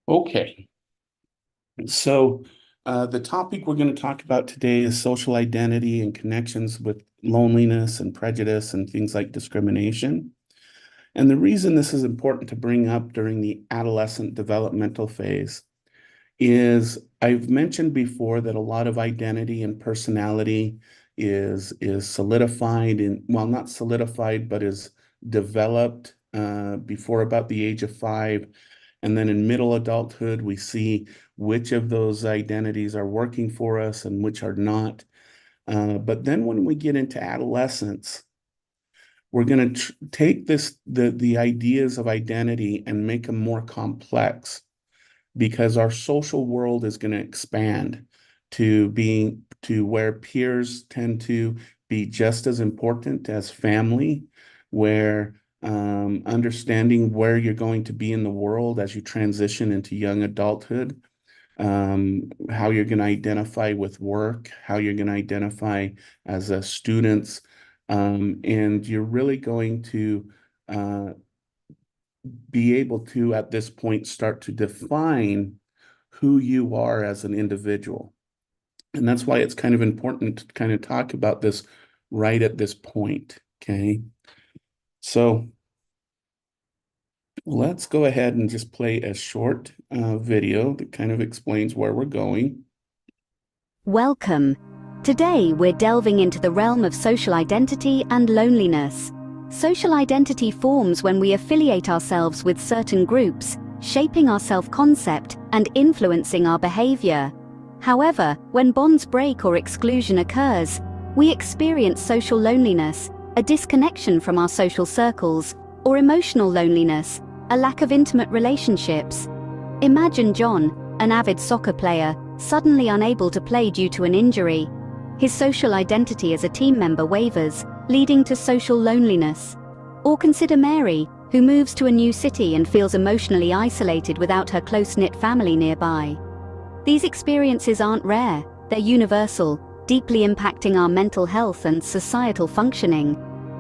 Okay, so the topic we're going to talk about today is social identity and connections with loneliness and prejudice and things like discrimination. And the reason this is important to bring up during the adolescent developmental phase is I've mentioned before that a lot of identity and personality is solidified in, well, not solidified, but is developed before about the age of 5. And then in middle adulthood, we see which of those identities are working for us and which are not. But then when we get into adolescence, we're going to take the ideas of identity and make them more complex because our social world is going to expand to where peers tend to be just as important as family, where understanding where you're going to be in the world as you transition into young adulthood, how you're going to identify with work, how you're going to identify as a student, and you're really going to uh, be able to, at this point, start to define who you are as an individual. And that's why it's kind of important to kind of talk about this right at this point. Okay. So let's go ahead and just play a short video that kind of explains where we're going. Welcome. Today we're delving into the realm of social identity and loneliness. Social identity forms when we affiliate ourselves with certain groups, shaping our self-concept and influencing our behavior. However, when bonds break or exclusion occurs, we experience social loneliness, a disconnection from our social circles, or emotional loneliness, a lack of intimate relationships. Imagine John, an avid soccer player, suddenly unable to play due to an injury. His social identity as a team member wavers, leading to social loneliness. Or consider Mary, who moves to a new city and feels emotionally isolated without her close-knit family nearby. These experiences aren't rare, they're universal, deeply impacting our mental health and societal functioning.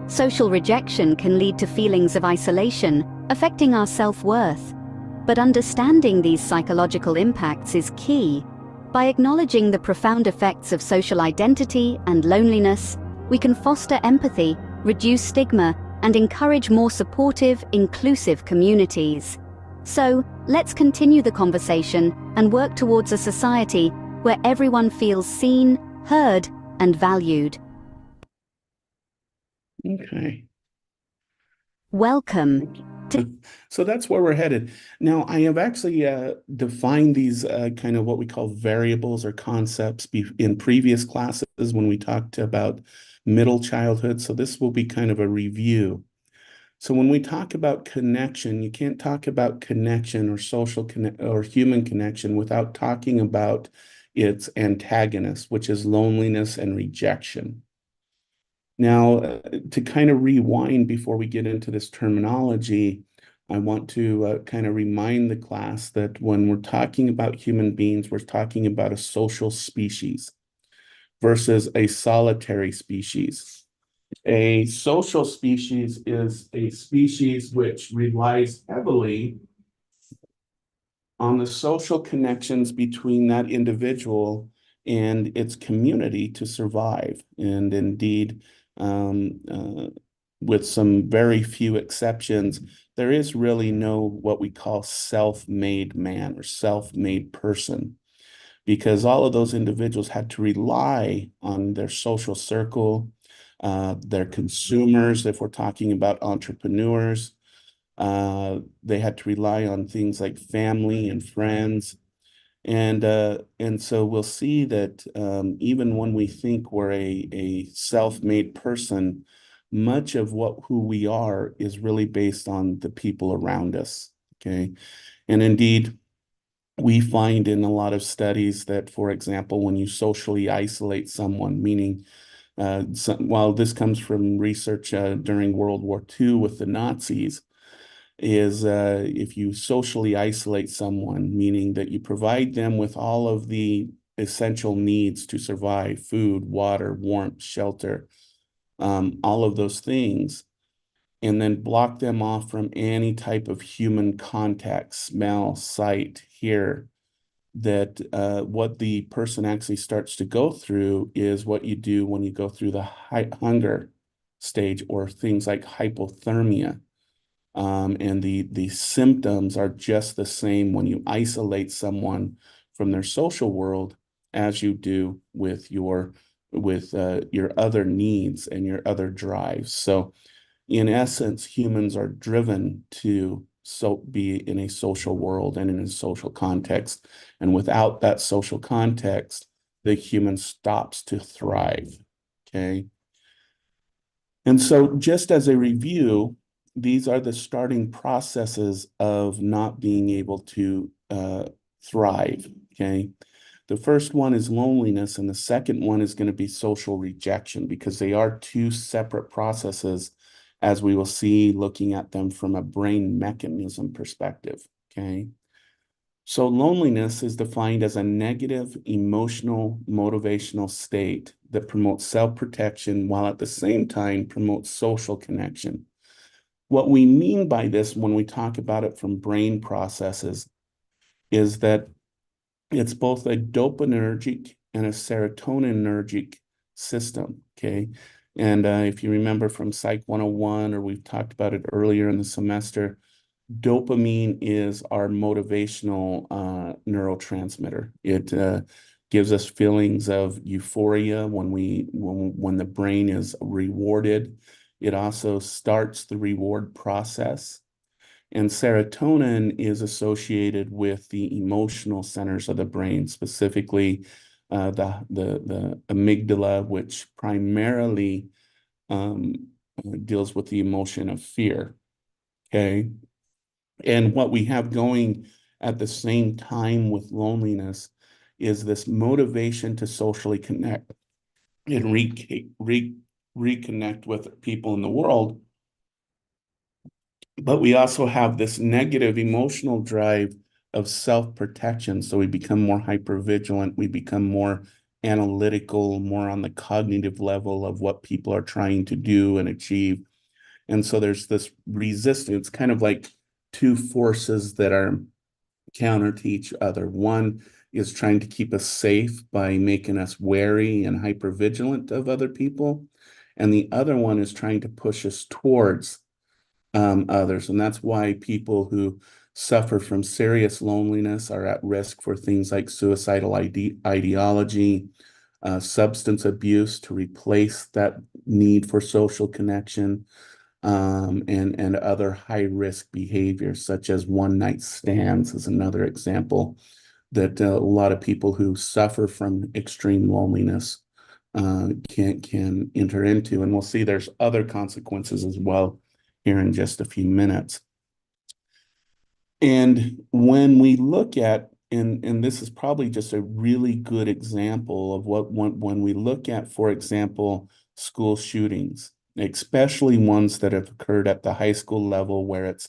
Social rejection can lead to feelings of isolation, affecting our self-worth. But understanding these psychological impacts is key. By acknowledging the profound effects of social identity and loneliness, we can foster empathy, reduce stigma, and encourage more supportive, inclusive communities. So, let's continue the conversation and work towards a society where everyone feels seen, heard, and valued. Okay. Welcome. So that's where we're headed. Now, I have actually defined these kind of what we call variables or concepts in previous classes when we talked about middle childhood. So this will be kind of a review. So when we talk about connection, you can't talk about connection or social connect or human connection without talking about its antagonist, which is loneliness and rejection. Now, to kind of rewind before we get into this terminology, I want to kind of remind the class that when we're talking about human beings, we're talking about a social species versus a solitary species. A social species is a species which relies heavily on the social connections between that individual and its community to survive. And indeed, um, uh, with some very few exceptions, there is really no what we call self-made man or self-made person, because all of those individuals had to rely on their social circle, their consumers, if we're talking about entrepreneurs. They had to rely on things like family and friends. And so we'll see that even when we think we're a self-made person, much of who we are is really based on the people around us. Okay. And indeed, we find in a lot of studies that, for example, when you socially isolate someone, meaning while this comes from research during World War II with the Nazis, is if you socially isolate someone, meaning that you provide them with all of the essential needs to survive, food, water, warmth, shelter, all of those things, and then block them off from any type of human contact, smell, sight, hear, that what the person actually starts to go through is what you do when you go through the hunger stage, or things like hypothermia. And the symptoms are just the same when you isolate someone from their social world as you do with your other needs and your other drives. So in essence, humans are driven to be in a social world and in a social context. And without that social context, the human stops to thrive. Okay. And so, just as a review, these are the starting processes of not being able to thrive. Okay. The first one is loneliness, and the second one is going to be social rejection, because they are two separate processes, as we will see looking at them from a brain mechanism perspective. Okay. So loneliness is defined as a negative emotional motivational state that promotes self-protection while at the same time promotes social connection. What we mean by this when we talk about it from brain processes is that it's both a dopaminergic and a serotonergic system, okay? And if you remember from Psych 101, or we've talked about it earlier in the semester, dopamine is our motivational neurotransmitter. It gives us feelings of euphoria when the brain is rewarded. It also starts the reward process. And serotonin is associated with the emotional centers of the brain, specifically the amygdala, which primarily deals with the emotion of fear. Okay. And what we have going at the same time with loneliness is this motivation to socially connect and reconnect with people in the world. But we also have this negative emotional drive of self-protection. So we become more hypervigilant, we become more analytical, more on the cognitive level of what people are trying to do and achieve. And so there's this resistance, kind of like two forces that are counter to each other. One is trying to keep us safe by making us wary and hypervigilant of other people. And the other one is trying to push us towards others. And that's why people who suffer from serious loneliness are at risk for things like suicidal ideology, substance abuse to replace that need for social connection, and other high-risk behaviors, such as one-night stands is another example that a lot of people who suffer from extreme loneliness can enter into. And we'll see there's other consequences as well here in just a few minutes. And when we look at, and this is probably just a really good example of when we look at, for example, school shootings, especially ones that have occurred at the high school level where it's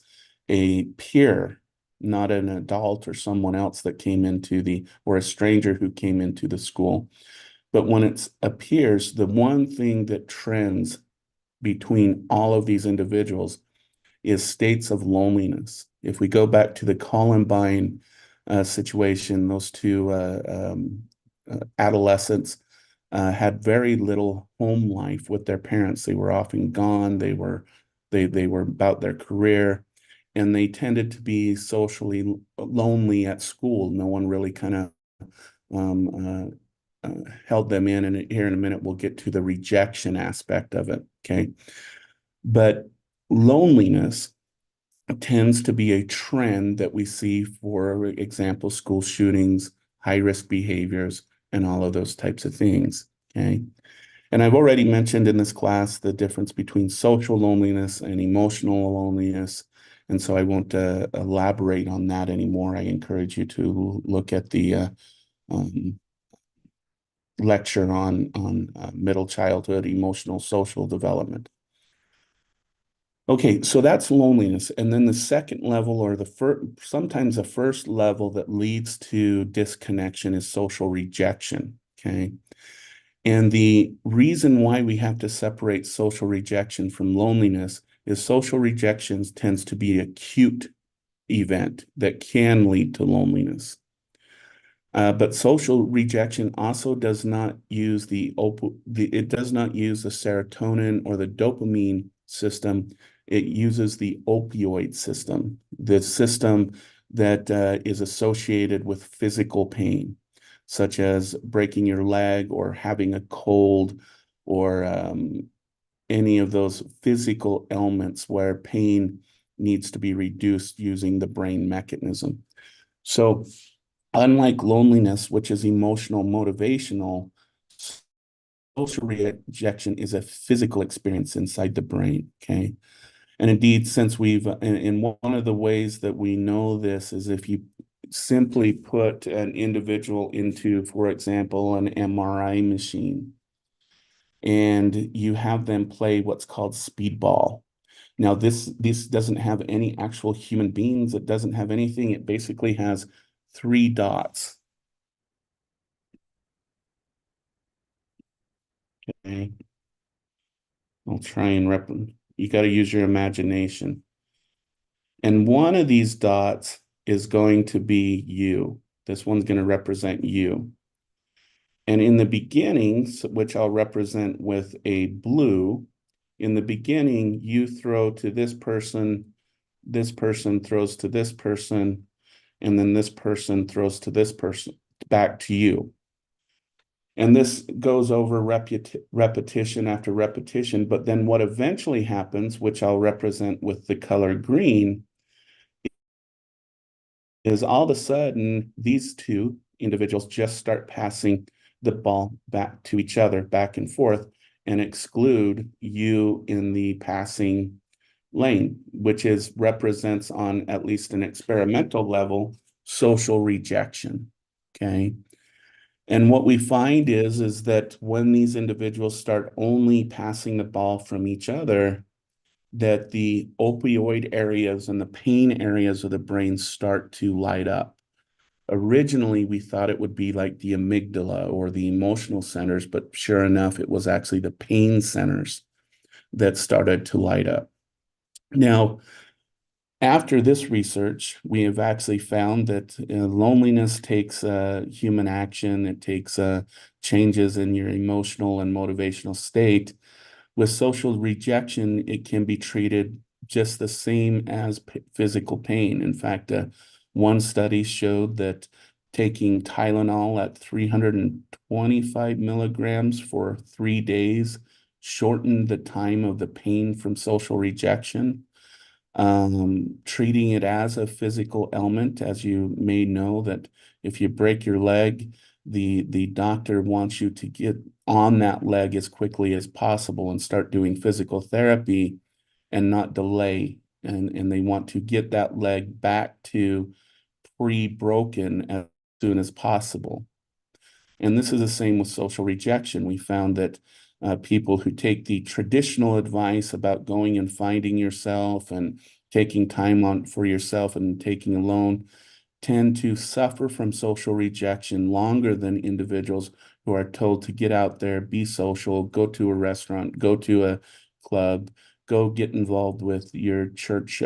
a peer, not an adult or someone else that came or a stranger who came into the school. But when it appears, the one thing that trends between all of these individuals is states of loneliness. If we go back to the Columbine situation, those two adolescents had very little home life with their parents. They were often gone. They were about their career, and they tended to be socially lonely at school. No one really kind of held them in. And here in a minute, we'll get to the rejection aspect of it. Okay. But loneliness tends to be a trend that we see, for example, school shootings, high-risk behaviors, and all of those types of things. Okay. And I've already mentioned in this class the difference between social loneliness and emotional loneliness. And so I won't elaborate on that anymore. I encourage you to look at the lecture on middle childhood emotional social development. Okay, so that's loneliness. And then the second level, or sometimes the first level that leads to disconnection, is social rejection. Okay. And the reason why we have to separate social rejection from loneliness is social rejections tends to be an acute event that can lead to loneliness. But social rejection also does not use it does not use the serotonin or the dopamine system. It uses the opioid system, the system that is associated with physical pain, such as breaking your leg or having a cold or any of those physical ailments where pain needs to be reduced using the brain mechanism. So, unlike loneliness, which is emotional, motivational, social rejection is a physical experience inside the brain. Okay. And indeed, since in one of the ways that we know this is if you simply put an individual into, for example, an MRI machine, and you have them play what's called speedball. Now, this doesn't have any actual human beings. It doesn't have anything. It basically has three dots. Okay. I'll try and you got to use your imagination. And one of these dots is going to be you. This one's going to represent you. And in the beginning, which I'll represent with a blue, in the beginning, you throw to this person throws to this person, and then this person throws to this person back to you. And this goes over repetition after repetition. But then what eventually happens, which I'll represent with the color green, is all of a sudden these two individuals just start passing the ball back to each other, back and forth, and exclude you in the passing lane, which represents on at least an experimental level social rejection. Okay. And what we find is that when these individuals start only passing the ball from each other, that the opioid areas and the pain areas of the brain start to light up. Originally, we thought it would be like the amygdala or the emotional centers, but sure enough, it was actually the pain centers that started to light up. Now, after this research, we have actually found that loneliness takes human action. It takes changes in your emotional and motivational state. With social rejection, it can be treated just the same as physical pain. In fact, one study showed that taking Tylenol at 325 milligrams for 3 days shortened the time of the pain from social rejection. Treating it as a physical ailment, as you may know that if you break your leg, the doctor wants you to get on that leg as quickly as possible and start doing physical therapy and not delay. And they want to get that leg back to pre-broken as soon as possible. And this is the same with social rejection. We found that people who take the traditional advice about going and finding yourself and taking time on for yourself and taking a loan tend to suffer from social rejection longer than individuals who are told to get out there, be social, go to a restaurant, go to a club, go get involved with your church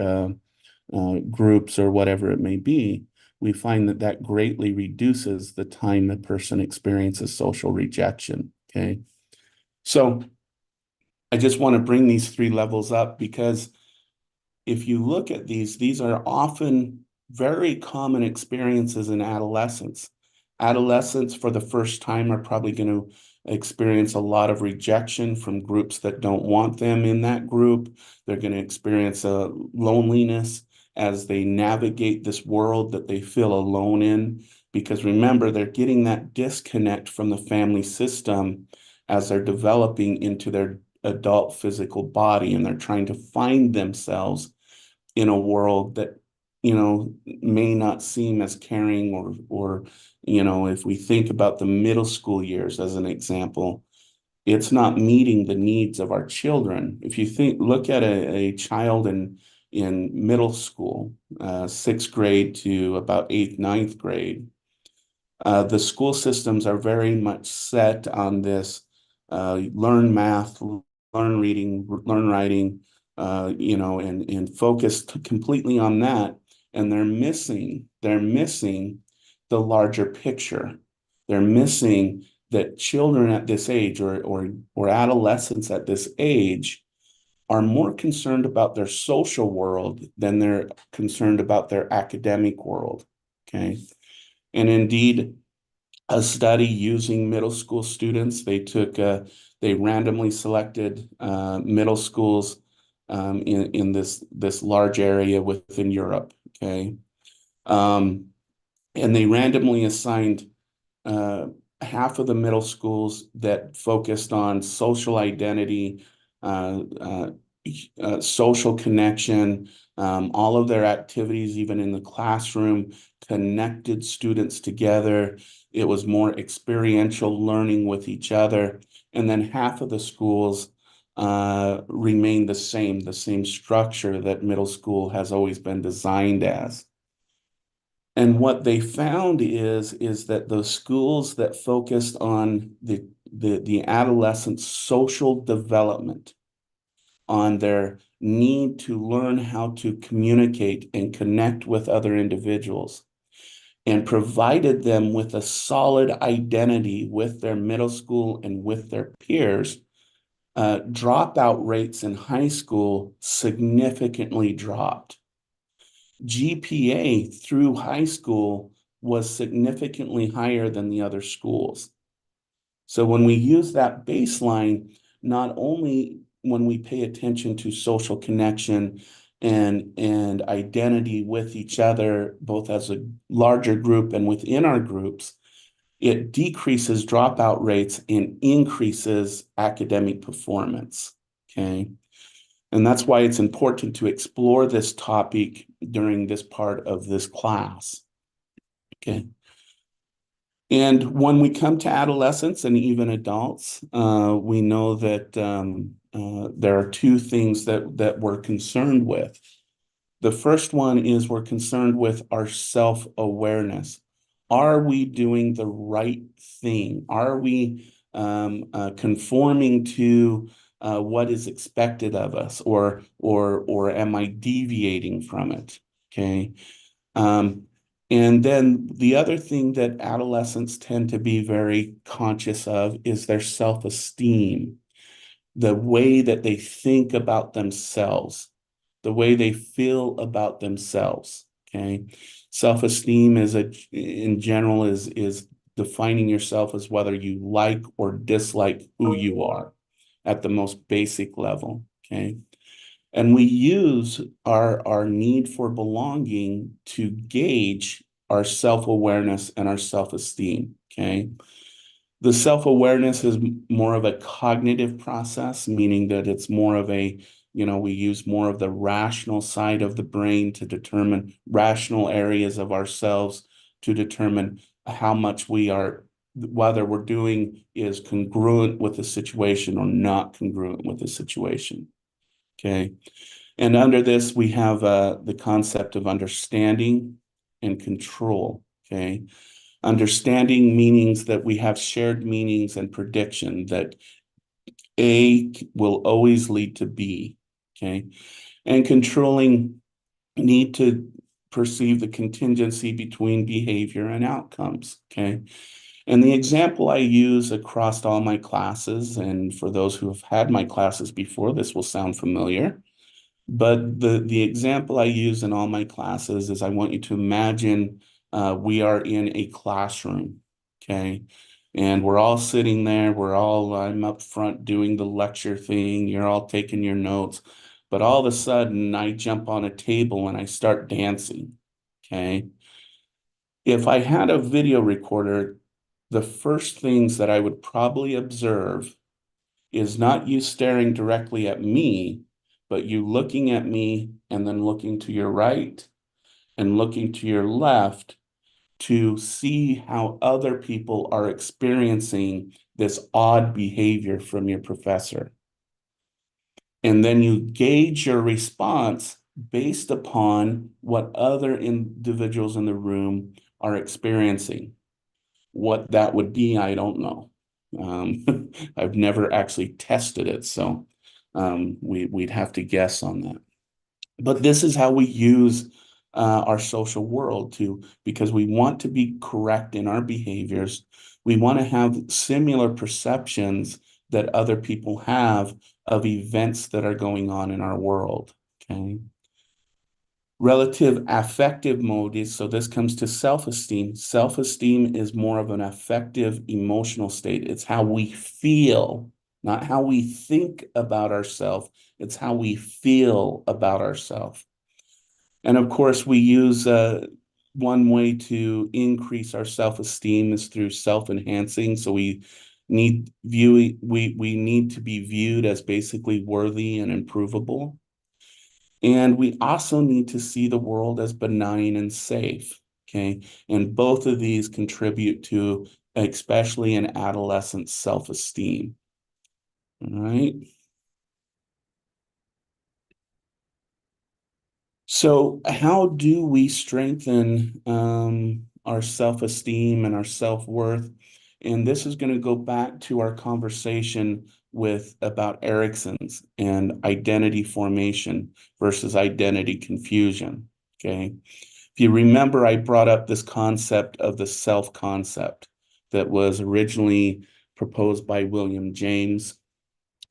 groups or whatever it may be. We find that that greatly reduces the time a person experiences social rejection. Okay. So I just want to bring these three levels up because if you look at these are often very common experiences in adolescence. Adolescents for the first time are probably going to experience a lot of rejection from groups that don't want them in that group. They're going to experience a loneliness as they navigate this world that they feel alone in. Because remember, they're getting that disconnect from the family system as they're developing into their adult physical body, and they're trying to find themselves in a world that may not seem as caring or if we think about the middle school years as an example, it's not meeting the needs of our children. If you look at a child in middle school, 6th grade to about 8th, 9th grade, the school systems are very much set on this learn math, learn reading, learn writing, and focused completely on that, and they're missing the larger picture. They're missing that children at this age or adolescents at this age are more concerned about their social world than they're concerned about their academic world. Okay. And indeed, a study using middle school students, they randomly selected middle schools in this large area within Europe. Okay. Um, and they randomly assigned uh, half of the middle schools that focused on social identity, uh, uh, social connection, all of their activities, even in the classroom, connected students together. It was more experiential learning with each other. And then half of the schools remained the same structure that middle school has always been designed as. And what they found is that those schools that focused on the adolescent social development, on their need to learn how to communicate and connect with other individuals, and provided them with a solid identity with their middle school and with their peers, dropout rates in high school significantly dropped. GPA through high school was significantly higher than the other schools. So when we use that baseline, not only when we pay attention to social connection and identity with each other, both as a larger group and within our groups, it decreases dropout rates and increases academic performance. Okay. And that's why it's important to explore this topic during this part of this class. Okay. And when we come to adolescents and even adults, we know that there are two things that we're concerned with. The first one is we're concerned with our self-awareness. Are we doing the right thing? Are we conforming to what is expected of us, or am I deviating from it? Okay. And then the other thing that adolescents tend to be very conscious of is their self-esteem, the way that they think about themselves, the way they feel about themselves. Okay. Self-esteem in general is defining yourself as whether you like or dislike who you are at the most basic level. Okay. And we use our need for belonging to gauge our self-awareness and our self-esteem. Okay. The self-awareness is more of a cognitive process, meaning that it's more of we use more of the rational side of the brain to determine rational areas of ourselves to determine how much whether we're doing is congruent with the situation or not congruent with the situation. Okay. And under this, we have the concept of understanding and control. Okay. Understanding meanings that we have shared meanings and prediction that A will always lead to B. Okay. And controlling need to perceive the contingency between behavior and outcomes. Okay. And the example I use across all my classes, and for those who have had my classes before, this will sound familiar. But the example I use in all my classes is I want you to imagine we are in a classroom, okay? And we're all sitting there. I'm up front doing the lecture thing. You're all taking your notes. But all of a sudden, I jump on a table and I start dancing, okay? If I had a video recorder, the first things that I would probably observe is not you staring directly at me, but you looking at me and then looking to your right and looking to your left to see how other people are experiencing this odd behavior from your professor. And then you gauge your response based upon what other individuals in the room are experiencing. What that would be, I don't know. I've never actually tested it, so We'd have to guess on that. But this is how we use our social world because we want to be correct in our behaviors. We want to have similar perceptions that other people have of events that are going on in our world. Okay. Relative affective mode is, so this comes to self-esteem. Self-esteem is more of an affective emotional state. It's how we feel, not how we think about ourselves. It's how we feel about ourselves. And of course, we use one way to increase our self-esteem is through self-enhancing. So we need we need to be viewed as basically worthy and improvable. And we also need to see the world as benign and safe. Okay. And both of these contribute to, especially in adolescent self-esteem. All right. So, how do we strengthen our self-esteem and our self-worth? And this is going to go back to our conversation with about Erickson's and identity formation versus identity confusion. Okay. If you remember, I brought up this concept of the self concept that was originally proposed by William James,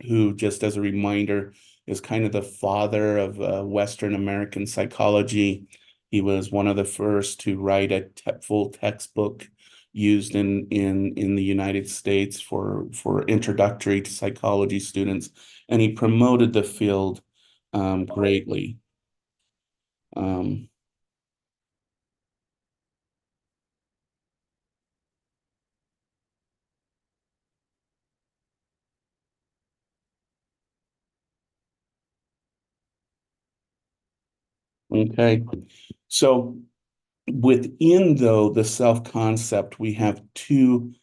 who, just as a reminder, is kind of the father of Western American psychology. He was one of the first to write a full textbook used in the United States for introductory to psychology students, and he promoted the field greatly. Um, okay, so within, though, the self-concept, we have two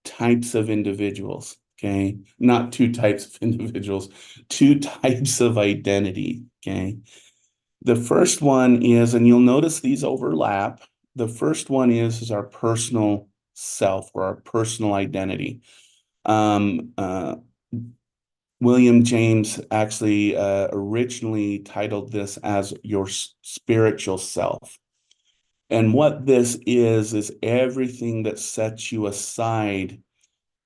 types of individuals, okay? Not two types of individuals, two types of identity, okay? The first one is, and you'll notice these overlap. The first one is our personal self or our personal identity. Um, uh, William James actually originally titled this as your spiritual self. And what this is everything that sets you aside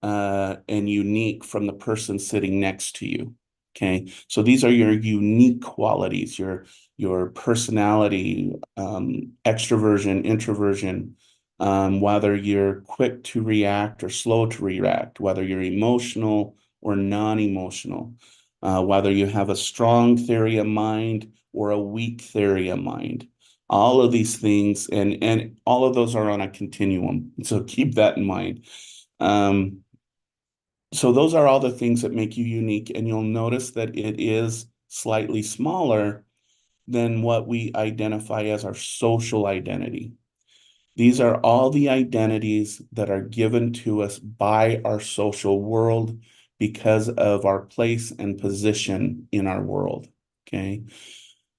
and unique from the person sitting next to you. Okay, so these are your unique qualities, your personality, extroversion, introversion, whether you're quick to react or slow to react, whether you're emotional or non-emotional, whether you have a strong theory of mind or a weak theory of mind. All of these things, and all of those are on a continuum. So keep that in mind. So those are all the things that make you unique, and you'll notice that it is slightly smaller than what we identify as our social identity. These are all the identities that are given to us by our social world because of our place and position in our world. Okay.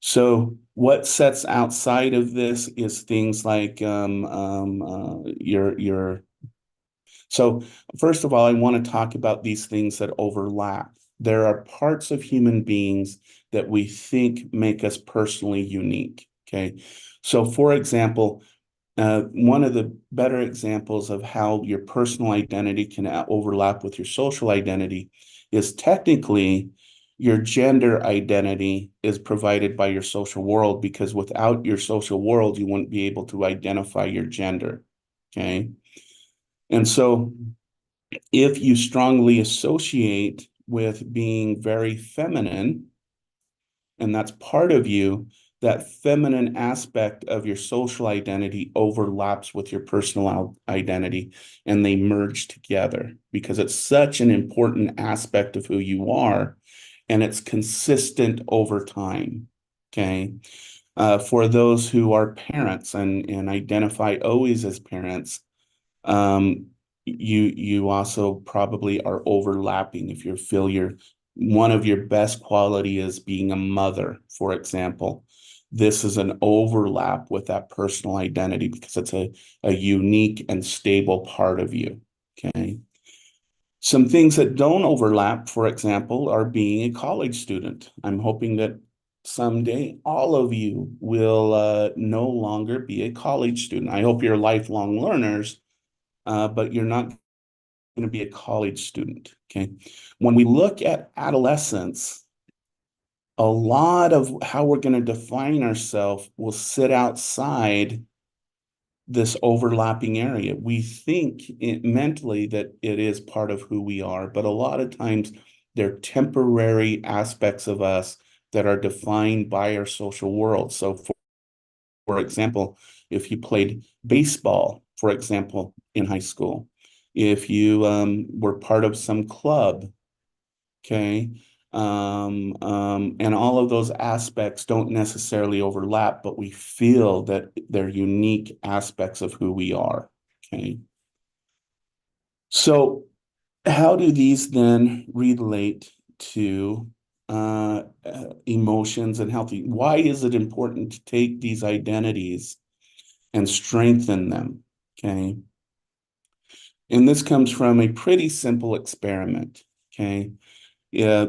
So what sets outside of this is things like your so first of all, I want to talk about these things that overlap. There are parts of human beings that we think make us personally unique. Okay. So for example, one of the better examples of how your personal identity can overlap with your social identity is technically your gender identity is provided by your social world, because without your social world, you wouldn't be able to identify your gender. Okay. And so if you strongly associate with being very feminine, and that's part of you, that feminine aspect of your social identity overlaps with your personal identity, and they merge together because it's such an important aspect of who you are, and it's consistent over time. Okay. For those who are parents and identify always as parents, um, you also probably are overlapping. If you feel one of your best quality is being a mother, for example, this is an overlap with that personal identity because it's a unique and stable part of you. Okay. Some things that don't overlap, for example, are being a college student. I'm hoping that someday all of you will no longer be a college student. I hope you're lifelong learners, but you're not going to be a college student. Okay. When we look at adolescence, a lot of how we're going to define ourselves will sit outside this overlapping area. We think mentally that it is part of who we are, but a lot of times they're temporary aspects of us that are defined by our social world. So, for example, if you played baseball, for example, in high school, if you were part of some club, okay, and all of those aspects don't necessarily overlap, but we feel that they're unique aspects of who we are. Okay. So how do these then relate to emotions and healthy? Why is it important to take these identities and strengthen them? Okay. And this comes from a pretty simple experiment. Okay. Yeah,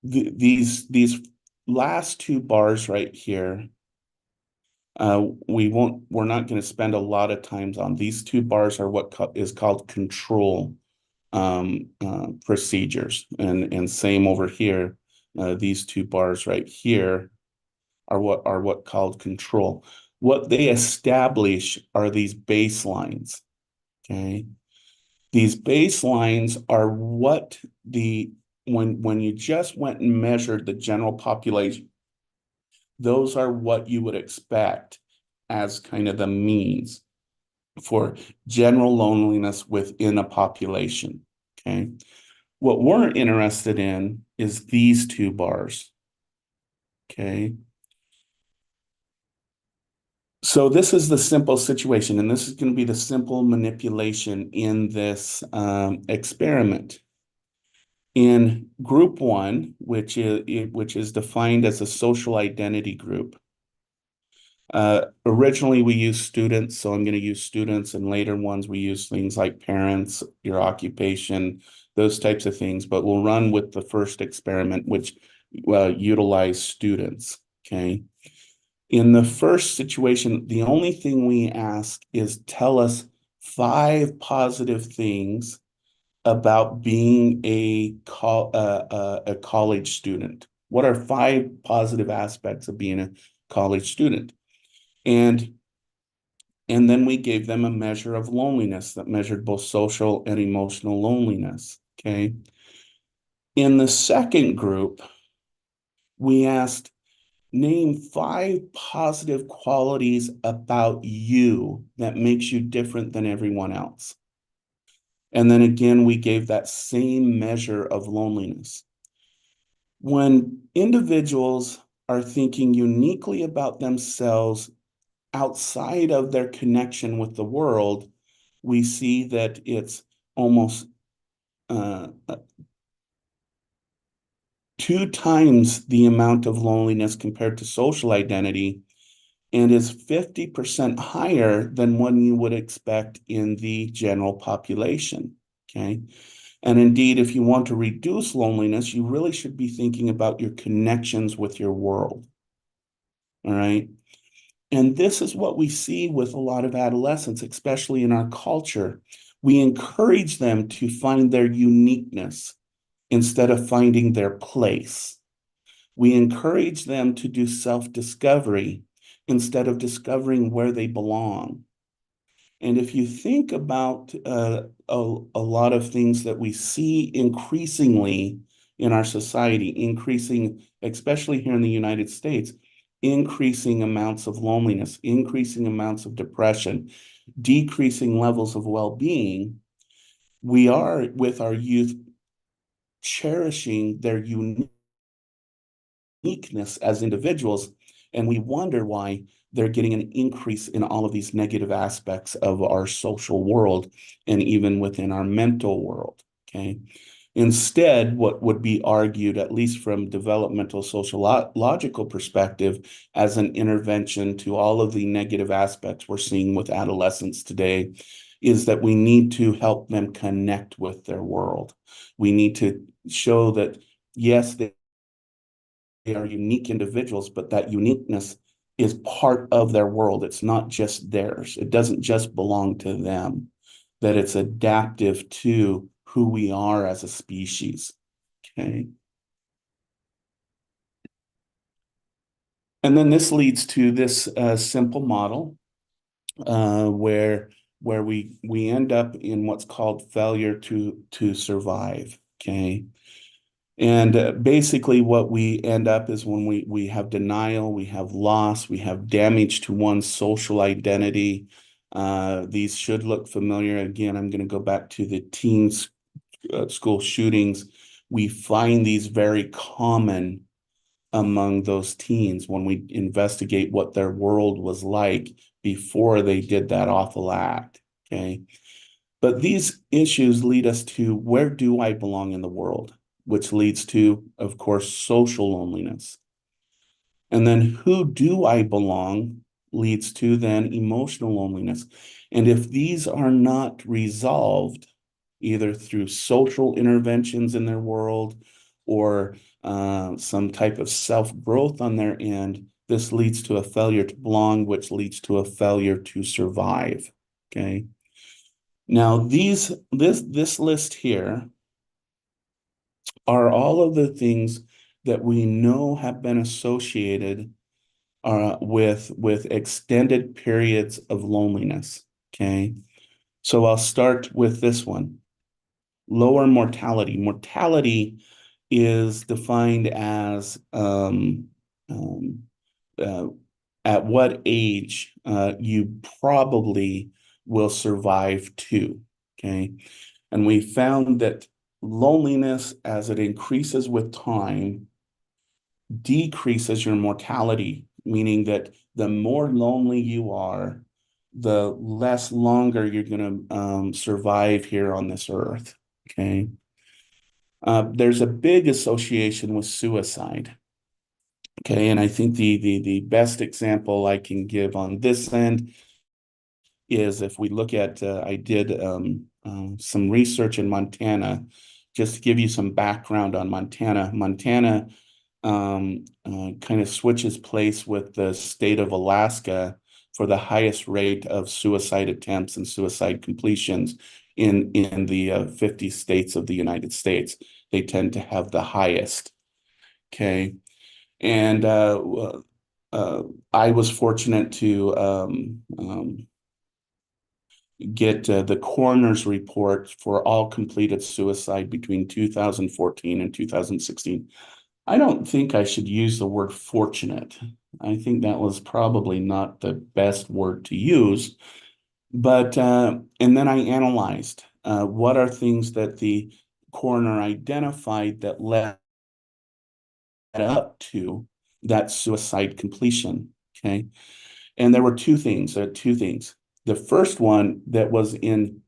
these last two bars right here, we're not going to spend a lot of times on. These two bars are what is called control procedures, and same over here. These two bars right here are what called control. What they establish are these baselines. Okay, these baselines are what the when you just went and measured the general population, those are what you would expect as kind of the means for general loneliness within a population. Okay. What we're interested in is these two bars. Okay. So this is the simple situation, and this is going to be the simple manipulation in this experiment. In group one, which is defined as a social identity group, originally we used students, so I'm going to use students, and later ones we use things like parents, your occupation, those types of things. But we'll run with the first experiment, which utilize students. Okay. In the first situation, the only thing we ask is tell us 5 positive things about being a college student. What are 5 positive aspects of being a college student? And then we gave them a measure of loneliness that measured both social and emotional loneliness. Okay. In the second group, we asked, name 5 positive qualities about you that makes you different than everyone else. And then again, we gave that same measure of loneliness. When individuals are thinking uniquely about themselves outside of their connection with the world, we see that it's almost 2 times the amount of loneliness compared to social identity, and is 50% higher than what you would expect in the general population. Okay. And indeed, if you want to reduce loneliness, you really should be thinking about your connections with your world. All right. And this is what we see with a lot of adolescents, especially in our culture. We encourage them to find their uniqueness instead of finding their place. We encourage them to do self-discovery instead of discovering where they belong. And if you think about a lot of things that we see increasingly in our society, increasing, especially here in the United States, increasing amounts of loneliness, increasing amounts of depression, decreasing levels of well-being, we are, with our youth, cherishing their uniqueness as individuals, and we wonder why they're getting an increase in all of these negative aspects of our social world and even within our mental world. Okay. Instead, what would be argued, at least from developmental sociological perspective, as an intervention to all of the negative aspects we're seeing with adolescents today, is that we need to help them connect with their world. We need to show that, yes, they are unique individuals, but that uniqueness is part of their world. It's not just theirs. It doesn't just belong to them, that it's adaptive to who we are as a species. Okay. And then this leads to this simple model where we end up in what's called failure to survive. Okay. And basically what we end up is when we have denial, we have loss, we have damage to one's social identity. These should look familiar. Again, I'm going to go back to the teens school shootings. We find these very common among those teens when we investigate what their world was like before they did that awful act. Okay. But these issues lead us to, where do I belong in the world? Which leads to, of course, social loneliness. And then who do I belong leads to then emotional loneliness. And if these are not resolved, either through social interventions in their world or some type of self-growth on their end, this leads to a failure to belong, which leads to a failure to survive. Okay. Now, this list here are all of the things that we know have been associated with extended periods of loneliness. Okay. So I'll start with this one. Lower mortality. Mortality is defined as uh, at what age you probably will survive to. Okay. And we found that loneliness, as it increases with time, decreases your mortality, meaning that the more lonely you are, the less longer you're going to survive here on this earth. Okay. There's a big association with suicide. Okay. And I think the best example I can give on this end is if we look at, I did some research in Montana, just to give you some background on Montana. Montana kind of switches place with the state of Alaska for the highest rate of suicide attempts and suicide completions in the 50 states of the United States. They tend to have the highest. Okay. And I was fortunate to get the coroner's report for all completed suicide between 2014 and 2016. I don't think I should use the word fortunate. I think that was probably not the best word to use. But, and then I analyzed what are things that the coroner identified that led up to that suicide completion. Okay. And there were two things. The first one that was in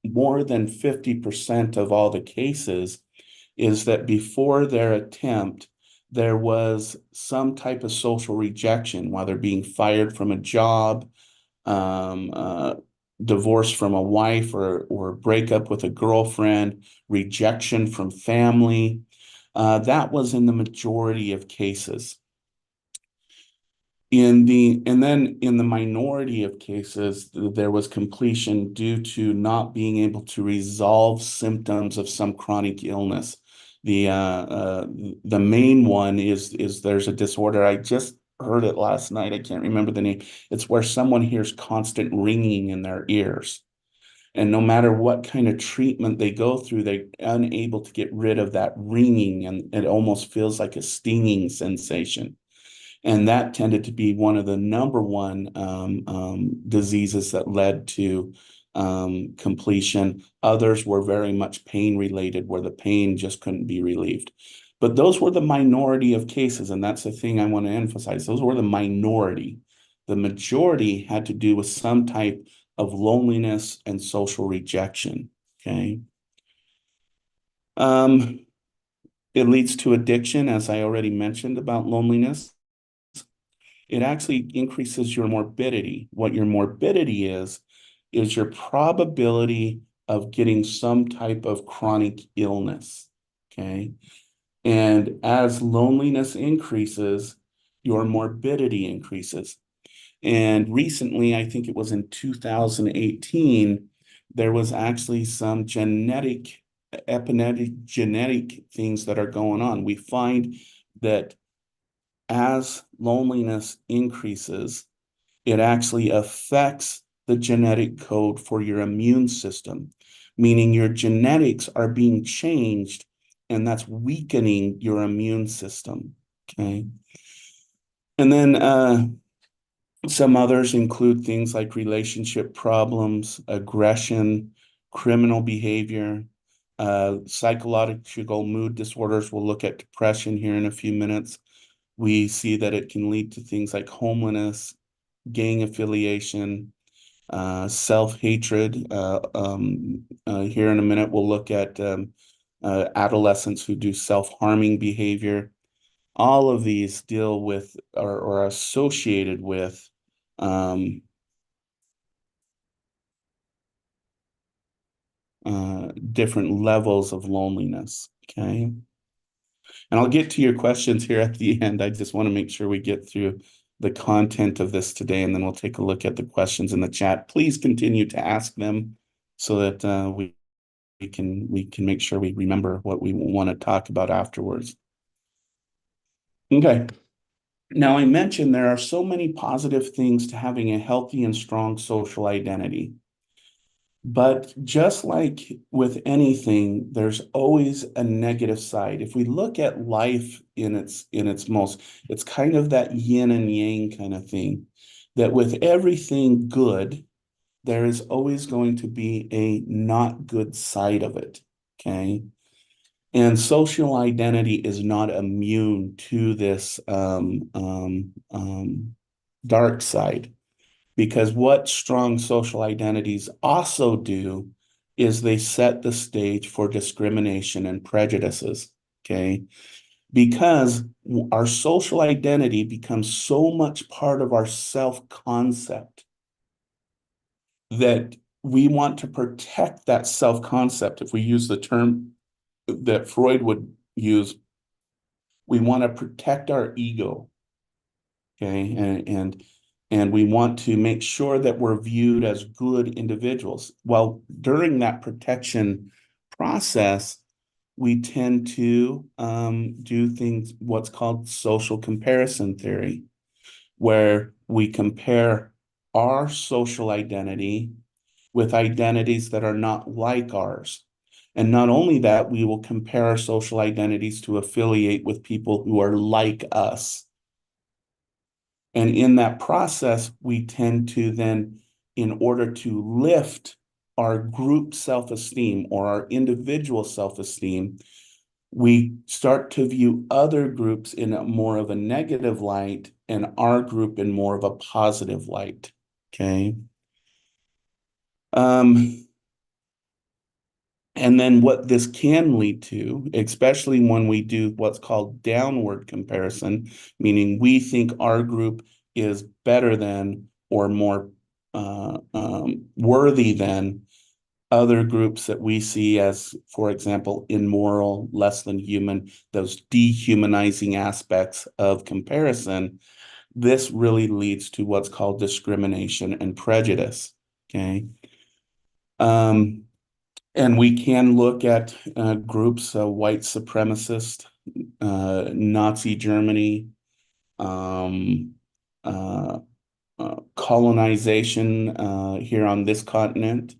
more than 50% of all the cases is that before their attempt, there was some type of social rejection, whether being fired from a job, divorce from a wife, or breakup with a girlfriend, rejection from family. That was in the majority of cases. And then in the minority of cases, there was completion due to not being able to resolve symptoms of some chronic illness. The main one is there's a disorder. I just heard it last night. I can't remember the name. It's where someone hears constant ringing in their ears. And no matter what kind of treatment they go through, they're unable to get rid of that ringing, and it almost feels like a stinging sensation. And that tended to be one of the number one diseases that led to completion. Others were very much pain related, where the pain just couldn't be relieved. But those were the minority of cases, and that's the thing I want to emphasize. Those were the minority. The majority had to do with some type of loneliness and social rejection. Okay. It leads to addiction, as I already mentioned about loneliness. It actually increases your morbidity. What your morbidity is is your probability of getting some type of chronic illness. Okay. And as loneliness increases, your morbidity increases. And recently, I think it was in 2018, there was actually some epigenetic things that are going on. We find that as loneliness increases, it actually affects the genetic code for your immune system, meaning your genetics are being changed, and that's weakening your immune system. Okay. And then some others include things like relationship problems, aggression, criminal behavior, psychological mood disorders. We'll look at depression here in a few minutes. We see that it can lead to things like homelessness, gang affiliation, self-hatred. Here in a minute, we'll look at adolescents who do self-harming behavior. All of these deal with or are associated with different levels of loneliness. Okay. And I'll get to your questions here at the end. I just want to make sure we get through the content of this today, and then we'll take a look at the questions in the chat. Please continue to ask them so that we can make sure we remember what we want to talk about afterwards. Okay. Now, I mentioned there are so many positive things to having a healthy and strong social identity. But just like with anything, there's always a negative side. If we look at life in its most, it's kind of that yin and yang kind of thing, that with everything good, there is always going to be a not good side of it. Okay. And social identity is not immune to this dark side. Because what strong social identities also do is they set the stage for discrimination and prejudices, okay? Because our social identity becomes so much part of our self-concept that we want to protect that self-concept. If we use the term that Freud would use, we want to protect our ego, okay? And we want to make sure that we're viewed as good individuals. Well, during that protection process, we tend to do things, what's called social comparison theory, where we compare our social identity with identities that are not like ours. And not only that, we will compare our social identities to affiliate with people who are like us. And in that process, we tend to then, in order to lift our group self-esteem or our individual self-esteem, we start to view other groups in a more of a negative light and our group in more of a positive light. Okay. And then what this can lead to, especially when we do what's called downward comparison, meaning we think our group is better than or more worthy than other groups that we see as, for example, immoral, less than human, those dehumanizing aspects of comparison. This really leads to what's called discrimination and prejudice. Okay. And we can look at groups, white supremacist, Nazi Germany, colonization here on this continent,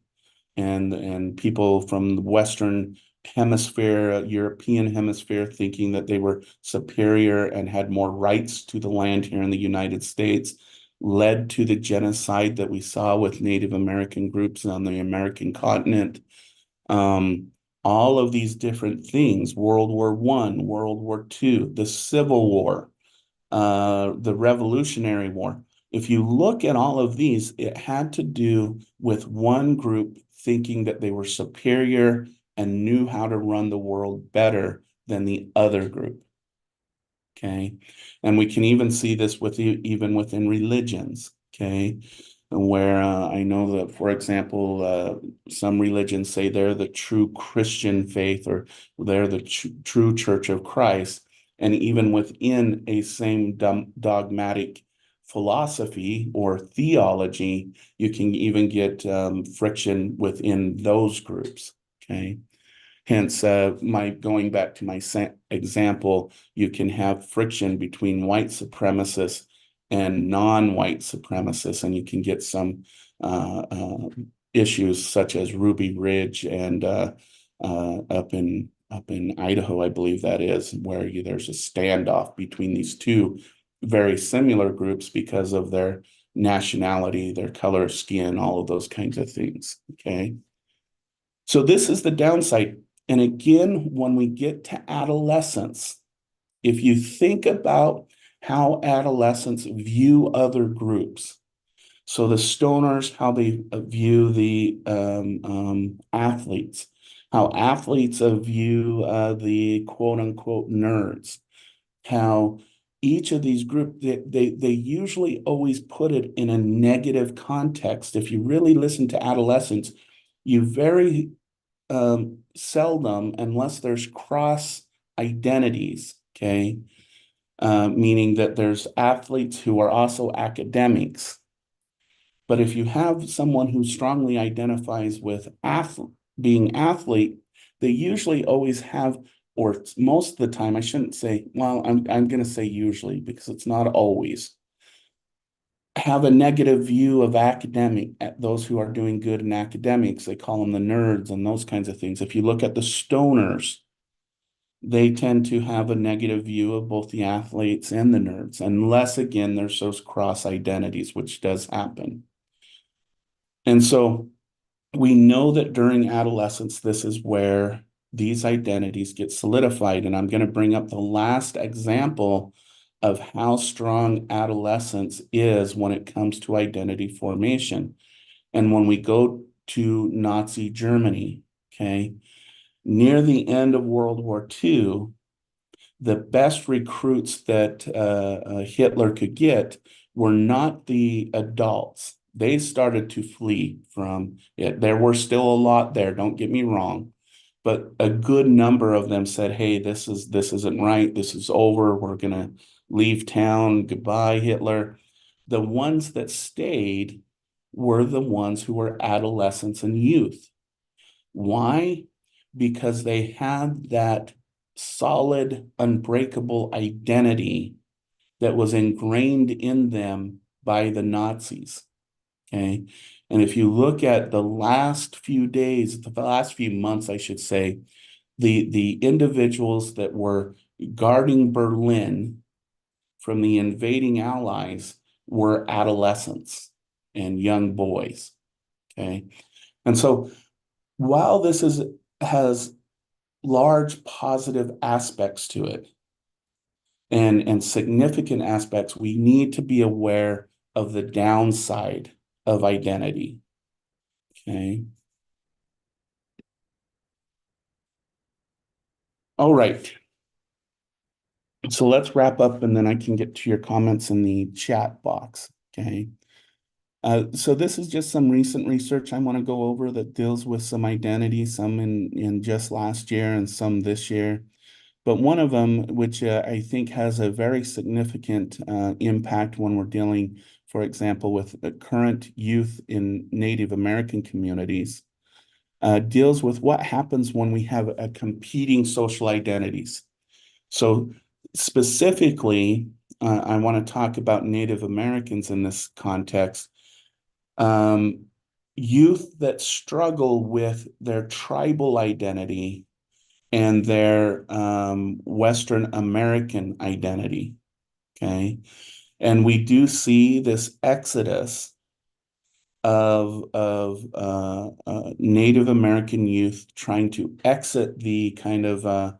and people from the Western hemisphere, European hemisphere, thinking that they were superior and had more rights to the land here in the United States, led to the genocide that we saw with Native American groups on the American continent. All of these different things, World War I, World War II, the Civil War, the Revolutionary War. If you look at all of these, it had to do with one group thinking that they were superior and knew how to run the world better than the other group. Okay. And we can even see this with even within religions. Okay. and where I know that, for example, some religions say they're the true Christian faith, or they're the true Church of Christ. And even within a same dogmatic philosophy or theology, you can even get friction within those groups. Okay. Hence, my going back to my example, you can have friction between white supremacists and non-white supremacists, and you can get some issues such as Ruby Ridge and up in Idaho, I believe that is, where there's a standoff between these two very similar groups because of their nationality, their color of skin, all of those kinds of things. Okay. So this is the downside. And again, when we get to adolescence, if you think about how adolescents view other groups, so the stoners, how they view the athletes, how athletes view the quote unquote nerds, how each of these groups, they usually always put it in a negative context. If you really listen to adolescents, you very seldom, unless there's cross identities, okay, meaning that there's athletes who are also academics. But if you have someone who strongly identifies with being athlete, they usually always have, or most of the time, I shouldn't say, well, I'm going to say usually because it's not always, have a negative view of those who are doing good in academics. They call them the nerds and those kinds of things. If you look at the stoners, they tend to have a negative view of both the athletes and the nerds, unless again there's those cross identities, which does happen. And so we know that during adolescence, this is where these identities get solidified. And I'm going to bring up the last example of how strong adolescence is when it comes to identity formation. And when we go to Nazi Germany, okay, near the end of World War II, the best recruits that Hitler could get were not the adults. They started to flee from it. There were still a lot there, don't get me wrong, but a good number of them said, hey, this isn't right. This is over. We're going to leave town. Goodbye, Hitler. The ones that stayed were the ones who were adolescents and youth. Why? Because they had that solid, unbreakable identity that was ingrained in them by the Nazis. Okay. And if you look at the last few days, the last few months, I should say, the individuals that were guarding Berlin from the invading Allies were adolescents and young boys. Okay. And so while this has large positive aspects to it and significant aspects, we need to be aware of the downside of identity. Okay. All right. So let's wrap up and then I can get to your comments in the chat box. Okay. So this is just some recent research I want to go over that deals with some identity, some in just last year and some this year. But one of them, which I think has a very significant impact when we're dealing, for example, with current youth in Native American communities, deals with what happens when we have competing social identities. So specifically, I want to talk about Native Americans in this context. Youth that struggle with their tribal identity and their Western American identity, okay? And we do see this exodus of Native American youth trying to exit the kind of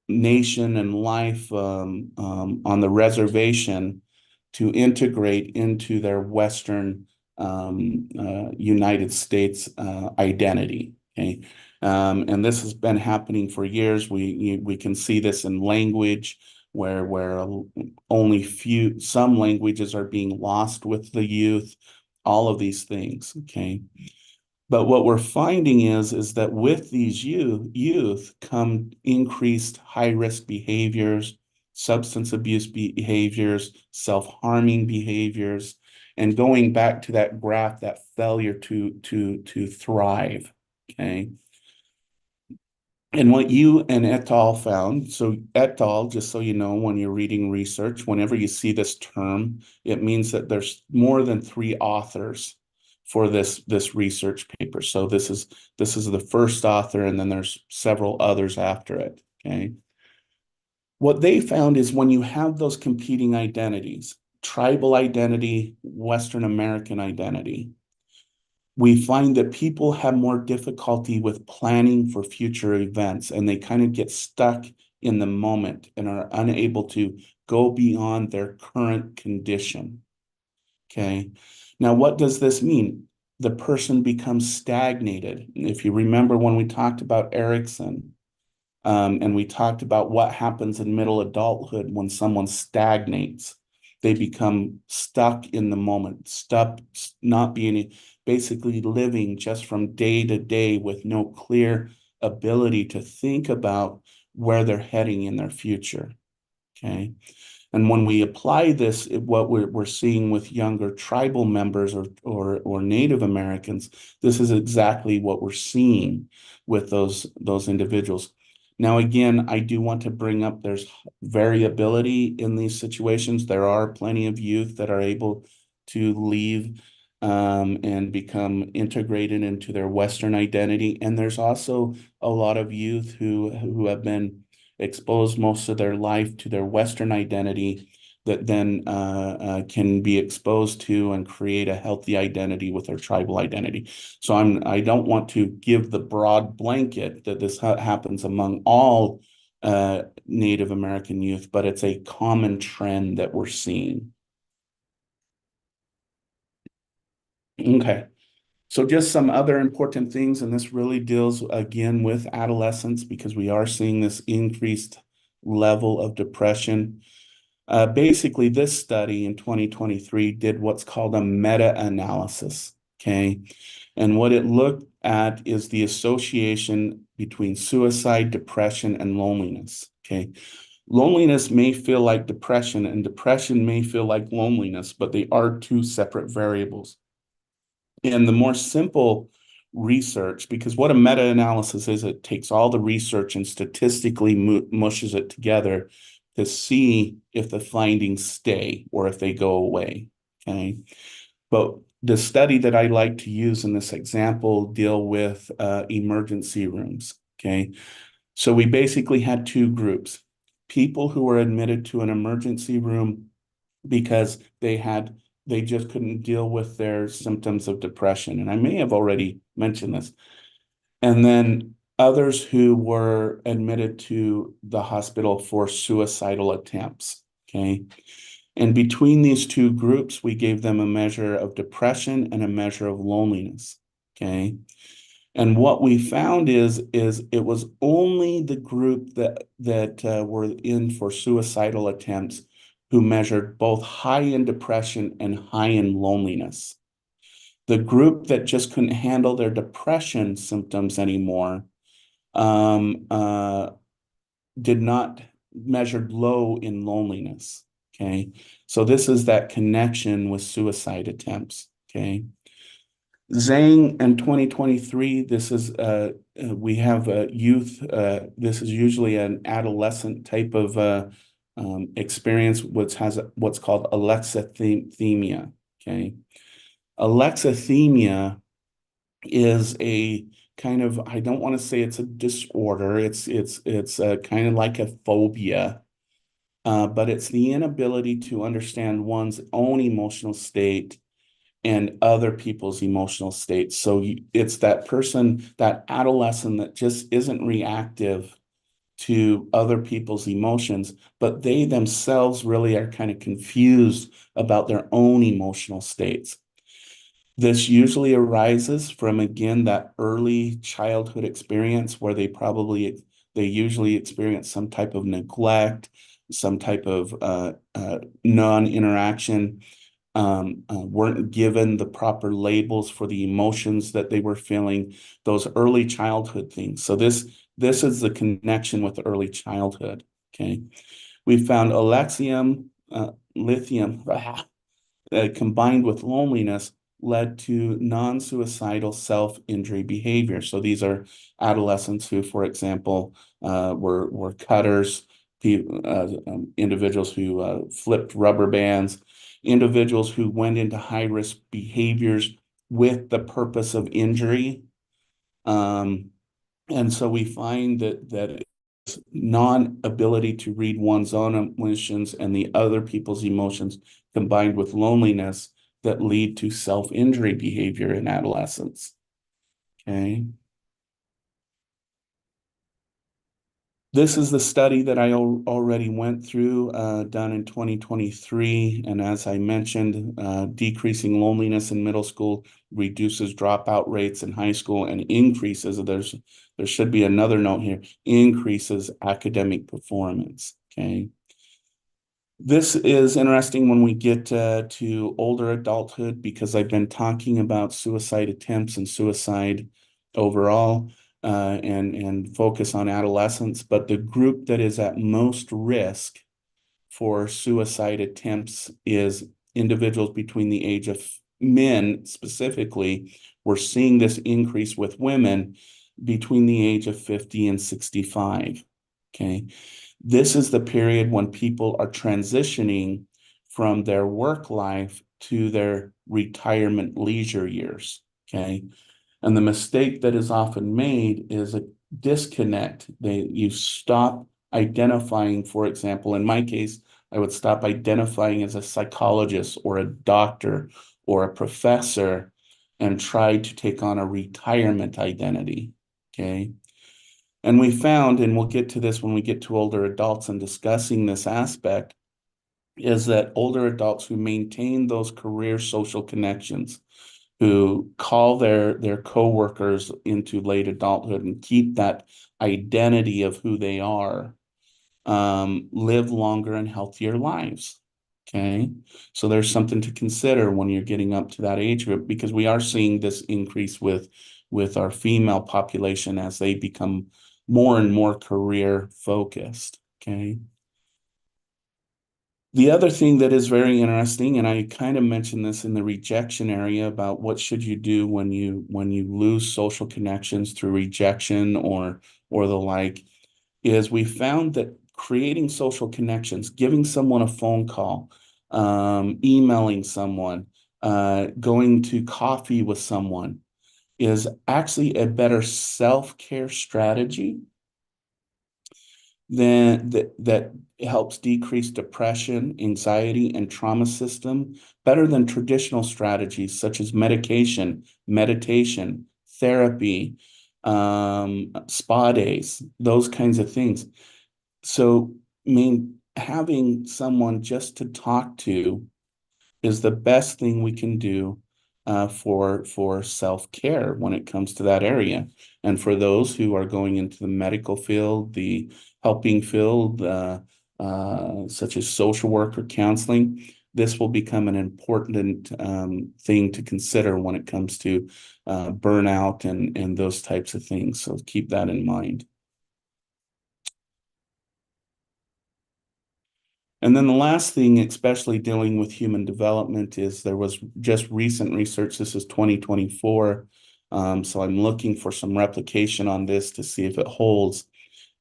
nation and life on the reservation to integrate into their Western United States identity. Okay, and this has been happening for years. We can see this in language. where only some languages are being lost with the youth, all of these things, okay? But what we're finding is that with these youth come increased high-risk behaviors, substance abuse behaviors, self-harming behaviors, and going back to that graph, that failure to thrive. Okay. And what you and et al. Found, so et al., just so you know, when you're reading research, whenever you see this term, it means that there's more than 3 authors for this research paper. So this is the first author, and then there's several others after it. Okay. What they found is when you have those competing identities, tribal identity, Western American identity, we find that people have more difficulty with planning for future events, and they kind of get stuck in the moment and are unable to go beyond their current condition. Okay. Now, what does this mean? The person becomes stagnated. If you remember when we talked about Erikson, and we talked about what happens in middle adulthood when someone stagnates. They become stuck in the moment, stuck, not being, basically living just from day to day with no clear ability to think about where they're heading in their future. Okay. And when we apply this, what we're seeing with younger tribal members or Native Americans, this is exactly what we're seeing with those individuals. Now, again, I do want to bring up there's variability in these situations. There are plenty of youth that are able to leave and become integrated into their Western identity. And there's also a lot of youth who have been exposed most of their life to their Western identity that then can be exposed to and create a healthy identity with their tribal identity. So I don't want to give the broad blanket that this happens among all Native American youth, but it's a common trend that we're seeing. Okay. So just some other important things, and this really deals again with adolescence because we are seeing this increased level of depression. Basically, this study in 2023 did what's called a meta-analysis, okay? And what it looked at is the association between suicide, depression, and loneliness, okay? Loneliness may feel like depression, and depression may feel like loneliness, but they are 2 separate variables. And the more simple research, because what a meta-analysis is, it takes all the research and statistically mushes it together to see if the findings stay or if they go away, okay? But the study that I like to use in this example deal with emergency rooms, okay? So we basically had 2 groups. People who were admitted to an emergency room because they just couldn't deal with their symptoms of depression. And I may have already mentioned this. And then others who were admitted to the hospital for suicidal attempts. Okay. And between these 2 groups, we gave them a measure of depression and a measure of loneliness. Okay. And what we found is it was only the group that were in for suicidal attempts who measured both high in depression and high in loneliness. The group that just couldn't handle their depression symptoms anymore did not measured low in loneliness. Okay, so this is that connection with suicide attempts. Okay. Zhang in 2023, this is we have a youth, this is usually an adolescent type of experience, which has what's called alexithymia. Okay. Alexithymia is a kind of, I don't want to say it's a disorder, it's kind of like a phobia, but it's the inability to understand one's own emotional state and other people's emotional states. So it's that person, that adolescent that just isn't reactive to other people's emotions, but they themselves really are kind of confused about their own emotional states. This usually arises from, again, that early childhood experience where they They usually experience some type of neglect, some type of non-interaction, weren't given the proper labels for the emotions that they were feeling, those early childhood things. So this is the connection with early childhood. Okay. We found alexium, lithium, combined with loneliness led to non-suicidal self-injury behavior. So these are adolescents who, for example, were cutters, individuals who flipped rubber bands, individuals who went into high-risk behaviors with the purpose of injury. And so we find that non-ability to read one's own emotions and the other people's emotions combined with loneliness that lead to self-injury behavior in adolescence. Okay. This is the study that I already went through, done in 2023. And as I mentioned, decreasing loneliness in middle school reduces dropout rates in high school and increases, there should be another note here, increases academic performance. Okay. This is interesting when we get to older adulthood, because I've been talking about suicide attempts and suicide overall, and focus on adolescents, but the group that is at most risk for suicide attempts is individuals between the age of men specifically. We're seeing this increase with women between the age of 50 and 65. Okay. This is the period when people are transitioning from their work life to their retirement leisure years. Okay. And the mistake that is often made is a disconnect. You stop identifying, for example, in my case, I would stop identifying as a psychologist or a doctor or a professor and try to take on a retirement identity. Okay. And we found, and we'll get to this when we get to older adults and discussing this aspect, is that older adults who maintain those career social connections, who call their coworkers into late adulthood and keep that identity of who they are, live longer and healthier lives. Okay. So there's something to consider when you're getting up to that age group, because we are seeing this increase with our female population as they become more and more career focused. Okay. The other thing that is very interesting, and I kind of mentioned this in the rejection area about what should you do when you lose social connections through rejection or the like, is we found that creating social connections, giving someone a phone call, emailing someone, going to coffee with someone, is actually a better self-care strategy that helps decrease depression, anxiety, and trauma system better than traditional strategies such as medication, meditation, therapy, spa days, those kinds of things. So, I mean, having someone just to talk to is the best thing we can do for self-care when it comes to that area. And for those who are going into the medical field, the helping field, such as social work or counseling, this will become an important thing to consider when it comes to burnout and those types of things. So keep that in mind. And then the last thing, especially dealing with human development, is there was just recent research. This is 2024. So I'm looking for some replication on this to see if it holds.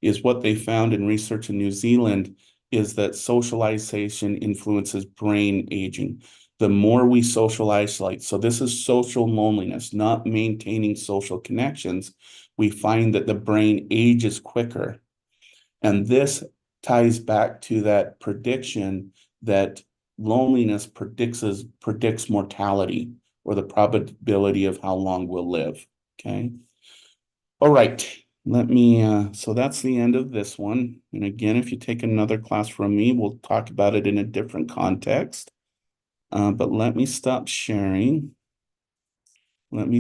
Is what they found in research in New Zealand is that socialization influences brain aging. The more we social isolate, so this is social loneliness, not maintaining social connections, we find that the brain ages quicker. And this ties back to that prediction that loneliness predicts mortality, or the probability of how long we'll live. Okay. All right. So that's the end of this one. And again, if you take another class from me, we'll talk about it in a different context. But let me stop sharing. Let me